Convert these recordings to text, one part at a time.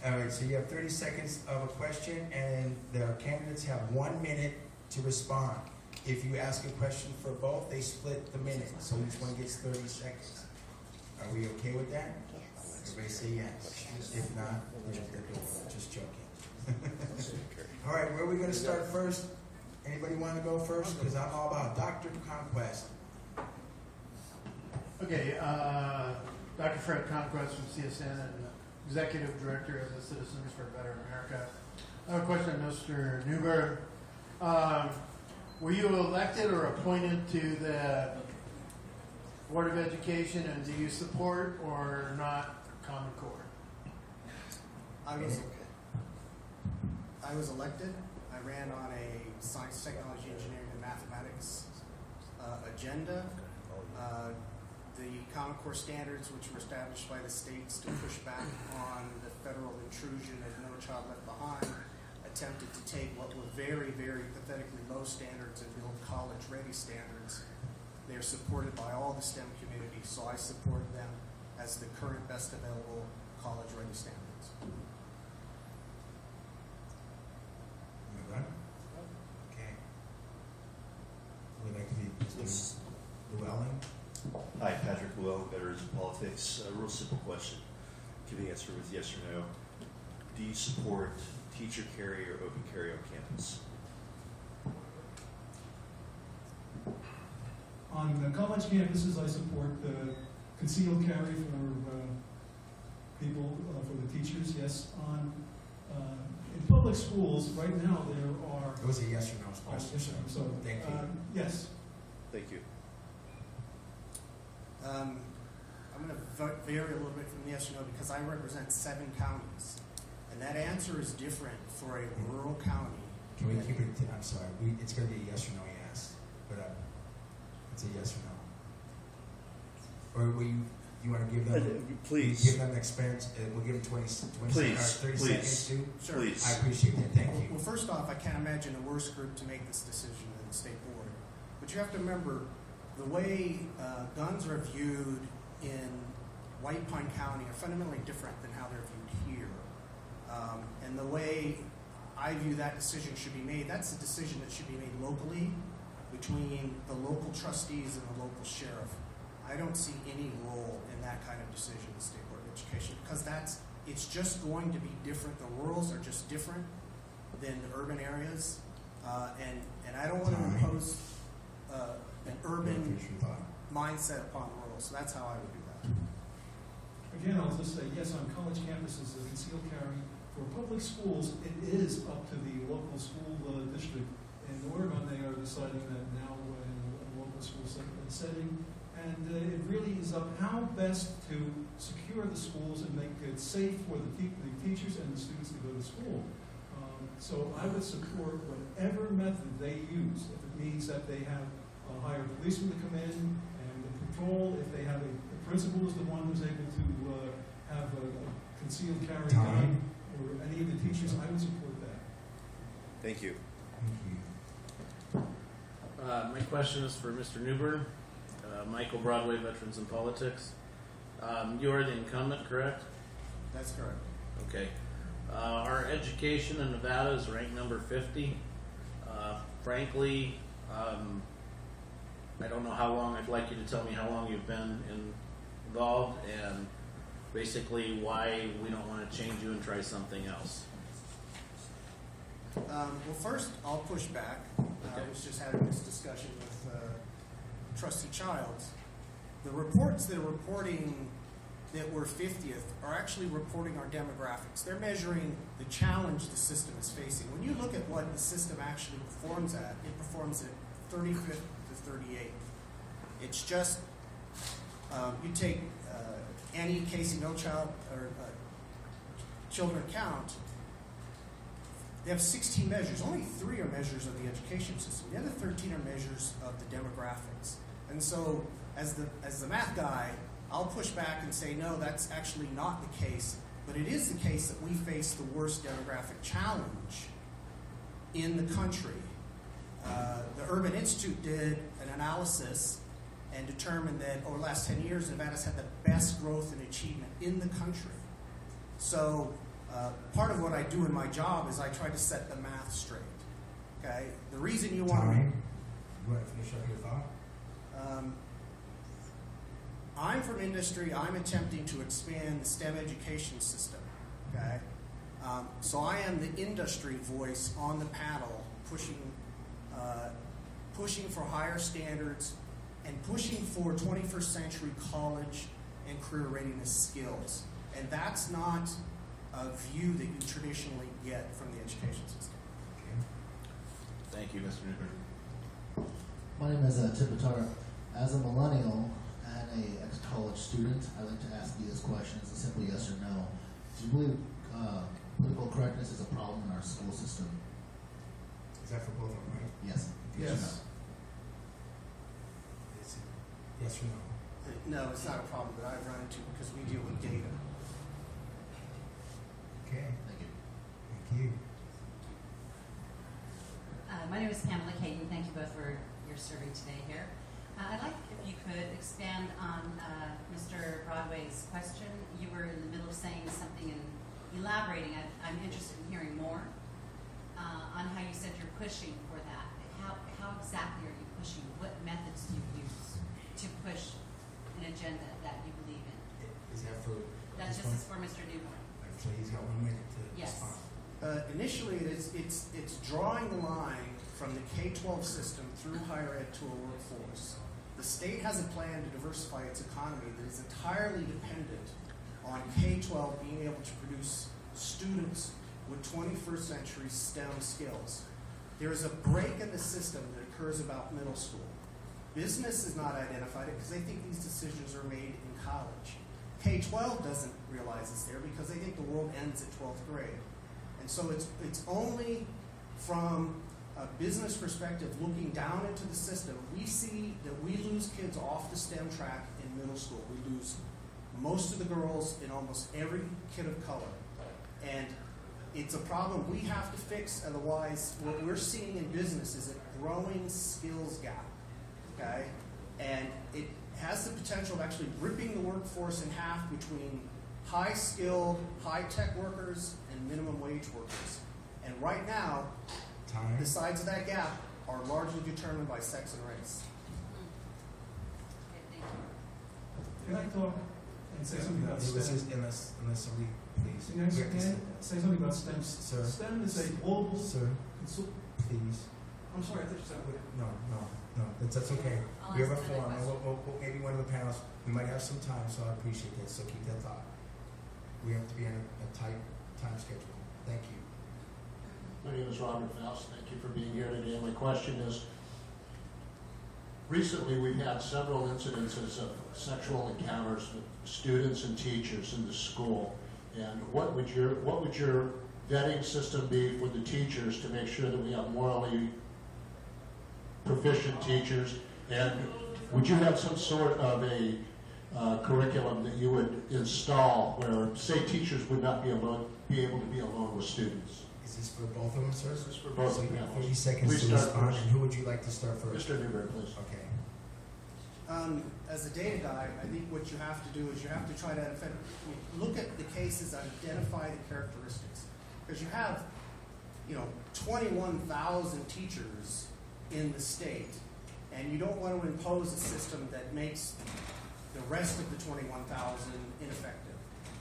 All right, so you have 30 seconds of a question, and the candidates have 1 minute to respond. If you ask a question for both, they split the minute, so each one gets 30 seconds. Are we okay with that? Yes. Everybody say yes. If not, we're at the door. Just joking. All right, where are we going to start first? Anybody want to go first? Because I'm all about Dr. Conquest. Okay, Dr. Fred Conquest from CSN and Executive Director of the Citizens for a Better America. I have a question of Mr. Newberg. Were you elected or appointed to the Board of Education, and do you support or not Common Core? I was elected. I ran on a science, technology, engineering, and mathematics agenda. The Common Core standards, which were established by the states to push back on the federal intrusion of No Child Left Behind, attempted to take what were very, very pathetically low standards and build college-ready standards. They're supported by all the STEM community, so I support them as the current best available college-ready standards. Am I done? Okay. Would like to be Mr. Llewellyn? Hi, Patrick Llewellyn, Veterans in Politics. A real simple question. Can we answer with yes or no? Do you support teacher carry or open carry on campus? On the college campuses, I support the concealed carry for people, for the teachers, yes. In public schools, right now there are... It was a yes or no question. So, Thank you. yes. Thank you. I'm going to vary a little bit from the yes or no because I represent 7 counties. And that answer is different for a rural county. Can we keep it, I'm sorry, it's going to be a yes or no yes, but it's a yes or no. Or will you want to give them, Please. give them experience, we'll give them 20 Please, 30 please. seconds too? Sure. Please. I appreciate that, thank you. Well, first off, I can't imagine a worse group to make this decision than the state board. But you have to remember, the way guns are viewed in White Pine County are fundamentally different than how they're viewed here. And the way I view that decision should be made, that's a decision that should be made locally between the local trustees and the local sheriff. I don't see any role in that kind of decision in the State Board of Education because it's just going to be different. The rurals are just different than the urban areas. And I don't want to impose an urban mindset upon the rural. So that's how I would do that. Again, I'll just say, yes, on college campuses, the concealed carry. For public schools, it is up to the local school district. In Oregon, they are deciding that now in a local school setting. And it really is up how best to secure the schools and make it safe for the teachers and the students to go to school. So I would support whatever method they use. If it means that they have a higher policeman to come in and the patrol, if they have the principal is the one who's able to have a concealed carry gun, or any of the teachers, I would support that. Thank you. Thank you. My question is for Mr. Newberg. Michael Broadway, Veterans in Politics. You are the incumbent, correct? That's correct. Okay. Our education in Nevada is ranked number 50. Frankly, I don't know how long. I'd like you to tell me how long you've been involved and basically why we don't want to change you and try something else. Well, first, I'll push back. I was just having this discussion with Trustee Childs. The reports that are reporting that we're 50th are actually reporting our demographics. They're measuring the challenge the system is facing. When you look at what the system actually performs at, it performs at 35th to 38th. It's just, you take Annie, Casey, No Child, or Children Count, they have 16 measures. Only 3 are measures of the education system. The other 13 are measures of the demographics. And so, as the math guy, I'll push back and say, no, that's actually not the case. But it is the case that we face the worst demographic challenge in the country. The Urban Institute did an analysis and determined that over the last 10 years, Nevada's had the best growth and achievement in the country. So Part of what I do in my job is I try to set the math straight. Okay? The reason you want Time. You want to finish up your thought? I'm from industry. I'm attempting to expand the STEM education system. Okay, so I am the industry voice on the panel, pushing for higher standards and pushing for 21st century college and career readiness skills. And that's not a view that you traditionally get from the education system. Thank you, Mr. Newberg. My name is Tim Batara. As a millennial and a ex-college student, I'd like to ask you this question. It's a simple yes or no. Do you believe political correctness is a problem in our school system? Is that for both of them, right? Yes. Yes. Is it yes or no? No, it's not a problem that I've run into because we deal with data. Okay. Thank you. Thank you. My name is Pamela Caden. Thank you both for your serving today here. I'd like if you could expand on Mr. Broadway's question. You were in the middle of saying something and elaborating. I'm interested in hearing more on how you said you're pushing for that. How exactly are you pushing? What methods do you use to push an agenda that you believe in? Is that for? That's this just one? for Mr. Newborn. So he's got 1 minute to Yes. respond. Initially, it's drawing the line from the K-12 system through higher ed to a workforce. The state has a plan to diversify its economy that is entirely dependent on K-12 being able to produce students with 21st century STEM skills. There is a break in the system that occurs about middle school. Business has not identified it because they think these decisions are made in college. K-12 doesn't realize it's there because they think the world ends at 12th grade. And so it's only from a business perspective looking down into the system, we see that we lose kids off the STEM track in middle school. We lose most of the girls in almost every kid of color. And it's a problem we have to fix, otherwise what we're seeing in business is a growing skills gap. Okay? And it has the potential of actually ripping the workforce in half between high-skilled, high-tech workers and minimum wage workers. And right now, Time. the sides of that gap are largely determined by sex and race. Okay, thank you. Can I talk and say something about STEM? Unless somebody, please. Can I We have to say something about STEM? Sir. STEM is a global Sir, consult. please. I'm sorry, I thought you said wait. No, that's okay. I'll We have a ask another forum, and question. we'll, maybe one of the panels, we might have some time, so I appreciate that, so keep that thought. We have to be on a tight time schedule. Thank you. My name is Robert Faust. Thank you for being here today. My question is, recently we've had several incidences of sexual encounters with students and teachers in the school. And what would your vetting system be for the teachers to make sure that we have morally proficient teachers? And would you have some sort of a curriculum that you would install where, say, teachers would not be able to be alone with students? Is this for both of them, sir? This is for both So you have panels. 30 seconds Please to start respond, first. and who would you like to start first? Mr. Newberg, please. Okay. As a data guy, I think what you have to do is you have to try to look at the cases, identify the characteristics. Because you have, 21,000 teachers in the state, and you don't want to impose a system that makes the rest of the 21,000 ineffective.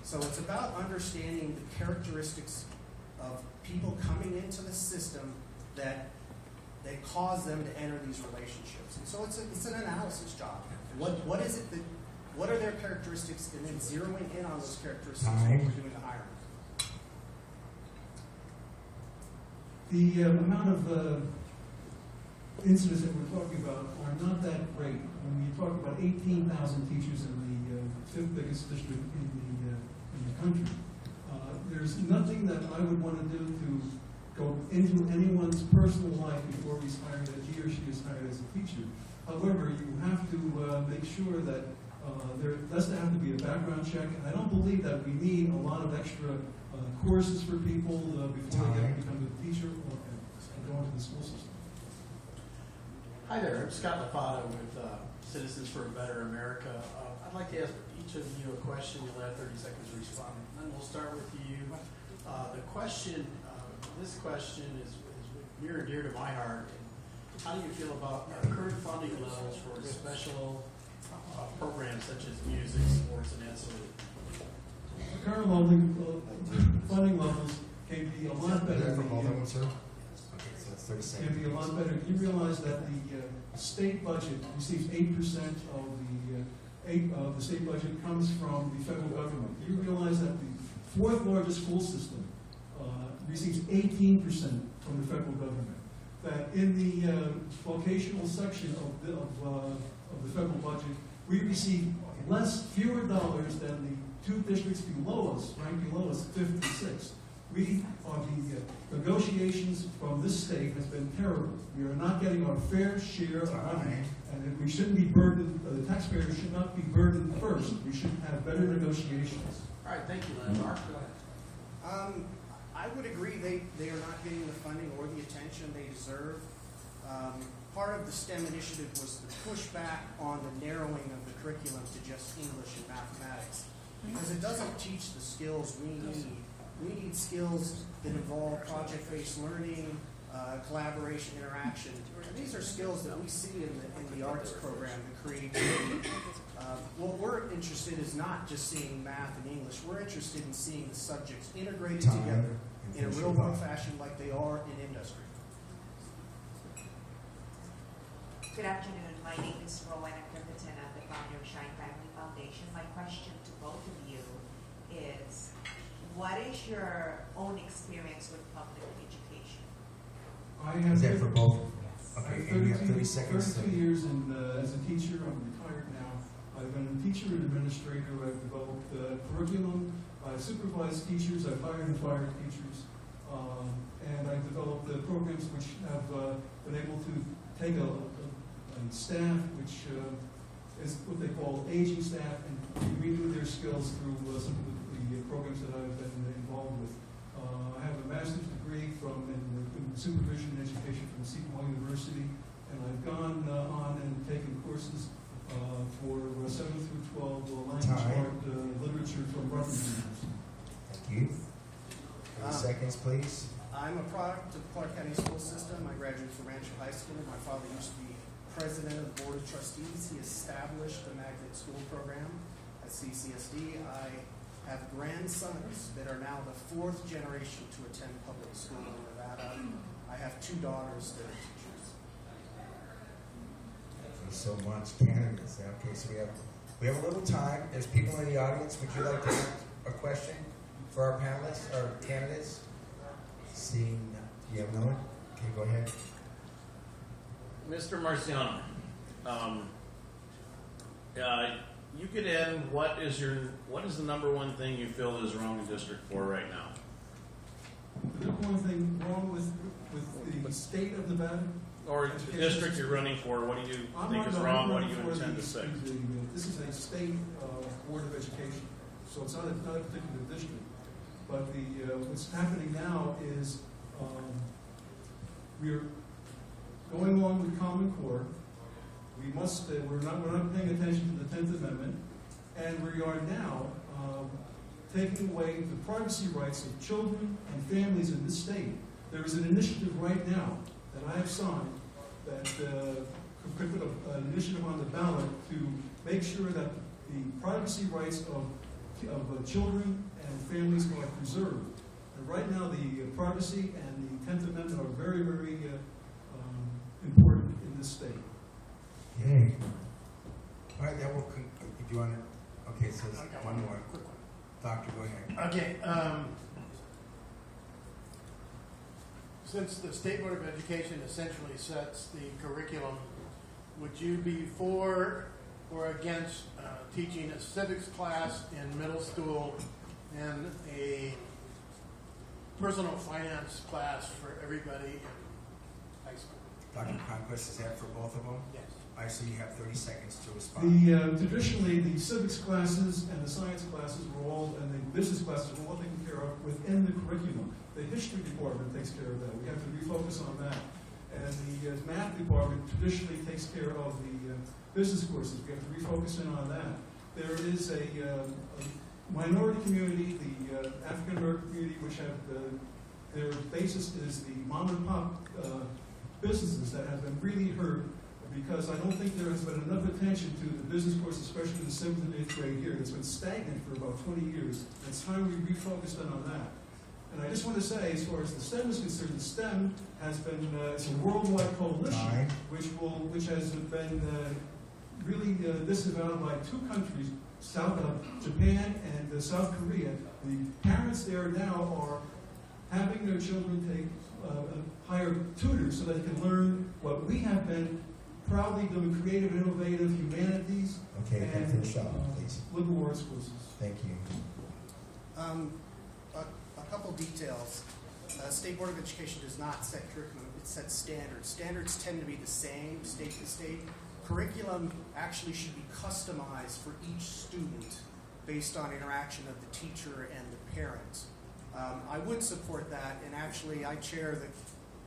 So it's about understanding the characteristics of people coming into the system that cause them to enter these relationships. And so it's an analysis job. What is it that, what are their characteristics, and then zeroing in on those characteristics when we're doing the hiring. The amount of incidents that we're talking about are not that great. When you talk about 18,000 teachers in the fifth biggest district in the country, there's nothing that I would want to do to go into anyone's personal life before he's hired, that he or she is hired as a teacher. However, you have to make sure that there does have to be a background check, and I don't believe that we need a lot of extra courses for people before they become a teacher or and go into the school system. Hi there, I'm Scott Lafado with Citizens for a Better America. I'd like to ask each of you a question. You'll have 30 seconds to respond. And we'll start with you, The question, this question is near and dear to my heart. How do you feel about our current funding levels for special programs such as music, sports, and ancillary? The current funding levels can be a lot better. Sir? Okay, so it's 30 seconds. Can be a lot better. You realize that the state budget receives 8% of the state budget comes from the federal government. You realize that the fourth largest school system receives 18% from the federal government. That in the vocational section of the federal budget, we receive fewer dollars than the two districts below us, ranked below us, 56. The negotiations from this state has been terrible. We are not getting our fair share of money, and we shouldn't be burdened, the taxpayers should not be burdened first. We should have better negotiations. All right, thank you, Len. Mark, go ahead. I would agree they are not getting the funding or the attention they deserve. Part of the STEM initiative was the pushback on the narrowing of the curriculum to just English and mathematics, because it doesn't teach the skills we need. We need skills that involve project-based learning, collaboration, interaction. And these are skills that we see in the arts program, the creativity. What we're interested in is not just seeing math and English. We're interested in seeing the subjects integrated together in a real-world fashion like they are in industry. Good afternoon. My name is Rowan Ackerman. I'm the founder of Shine Family Foundation. My question to both of you is, what is your own experience with public education? I have Is that for both? I Okay, have and you have 30 seconds. 32 years as a teacher. I'm retired now. I've been a teacher and administrator. I've developed curriculum. I've supervised teachers. I've hired and fired teachers. And I've developed programs which have been able to take a staff, which is what they call aging staff, and renew their skills through some of the programs that I've been involved with. I have a master's degree in supervision and education from Seton Hall University, and I've gone on and taken courses for 7 through 12 language art literature from Rutgers University. Thank you. 30 seconds, please. I'm a product of the Clark County School System. I graduated from Rancho High School. My father used to be president of the Board of Trustees. He established the magnet school program at CCSD. I have grandsons that are now the fourth generation to attend public school in Nevada. I have two daughters that are teachers. Thank you so much, candidates. Okay, so we have a little time. There's people in the audience. Would you like to ask a question for our panelists or candidates? Seeing, you have no one? Okay, go ahead. Mr. Marciano, you could end. What is the number one thing you feel is wrong in District 4 right now? The number one thing wrong with the state of Nevada? Or the district you're running for, what do you think is wrong? What do you intend to fix? This is a state board of education, so it's not a particular district. But what's happening now is we're going along with Common Core. We're not paying attention to the 10th Amendment, and we are now taking away the privacy rights of children and families in this state. There is an initiative right now that I have signed that could put an initiative on the ballot to make sure that the privacy rights of children and families are preserved. And right now, the privacy and the 10th Amendment are very, very important in this state. Yay. All right, that will conclude. Do you want to? Okay, so one more. Quick one. Doctor, go ahead. Okay. Since the State Board of Education essentially sets the curriculum, would you be for or against teaching a civics class in middle school and a personal finance class for everybody in high school? Dr. Conquest, is that for both of them? Yes. I see you have 30 seconds to respond. Traditionally, the civics classes and the science classes were all, and the business classes were all taken care of within the curriculum. The history department takes care of that. We have to refocus on that. And the math department traditionally takes care of the business courses. We have to refocus in on that. There is a minority community, the African American community, which have their basis is the mom and pop businesses that have been really hurt, because I don't think there has been enough attention to the business course, especially the 7th and 8th grade here. It's been stagnant for about 20 years. It's time we refocused on that. And I just want to say, as far as the STEM is concerned, the STEM has been it's a worldwide coalition which has been really disavowed by 2 countries, Japan and South Korea. The parents there now are having their children take hire tutors so that they can learn what we have been proudly doing: creative, innovative, humanities, Okay, and finish up, please. liberal arts courses. Thank you. A couple details. State Board of Education does not set curriculum, it sets standards. Standards tend to be the same state to state. Curriculum actually should be customized for each student based on interaction of the teacher and the parent. I would support that, and actually I chair the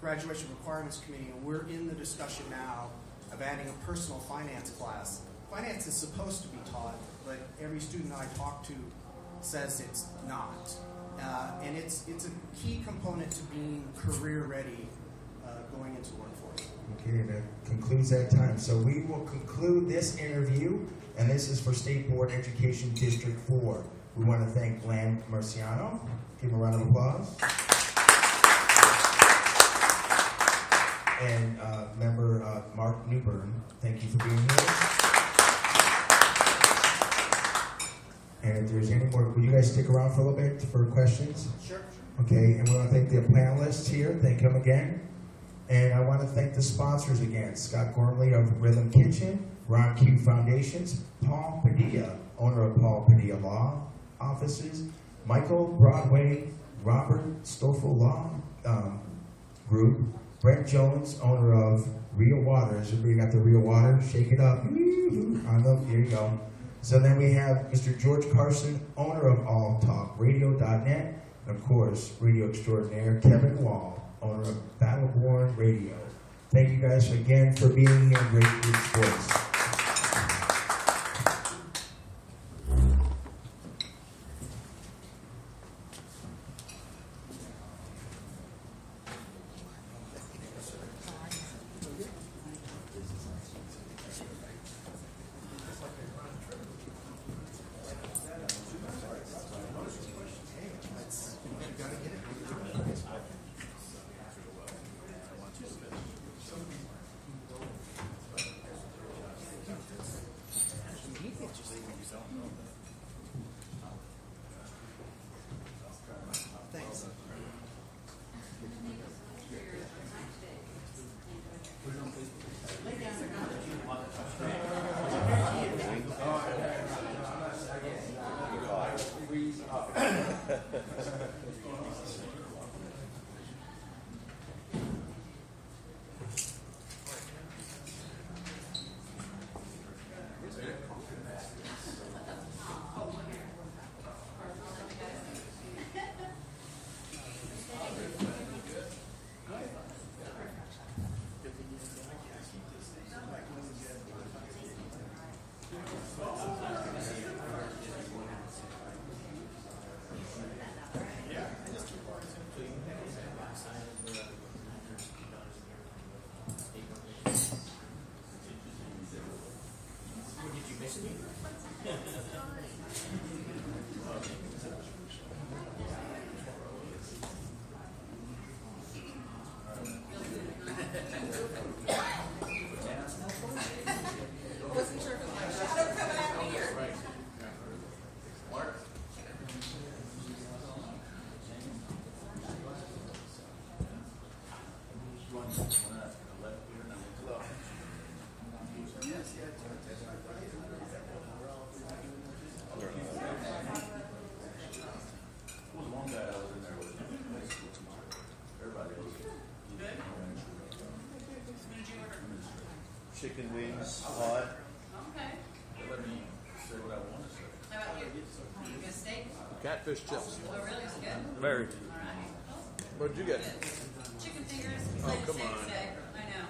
Graduation Requirements Committee, and we're in the discussion now of adding a personal finance class. Finance is supposed to be taught, but every student I talk to says it's not. And it's a key component to being career ready going into the workforce. Okay, that concludes that time. So we will conclude this interview, and this is for State Board Education District 4. We want to thank Glenn Marciano. Give him a round of applause. And member Mark Newbern, thank you for being here. And if there's any more, will you guys stick around for a little bit for questions? Sure. Okay, and we want to thank the panelists here. Thank them again. And I want to thank the sponsors again: Scott Gormley of Rhythm Kitchen, Ron Q Foundations, Paul Padilla, owner of Paul Padilla Law Offices, Michael Broadway, Robert Stoffel Law Group, Brent Jones, owner of Real Waters. Everybody got the Real Water? Shake it up. Here you go. So then we have Mr. George Carson, owner of AllTalkRadio.net, and of course, radio extraordinaire Kevin Wall, owner of Battleborn Radio. Thank you guys again for being here. Great Group Sports. Chicken wings, hot. Okay. Let me say what I want to say. How about you? You get steak? Catfish chips. Oh, really? Is it good? Very. All right. What'd you get? Chicken fingers. Oh, Plain come steak on. today. I know.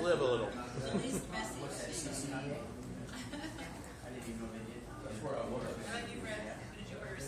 Live a little. At least messy. How about you, Fred?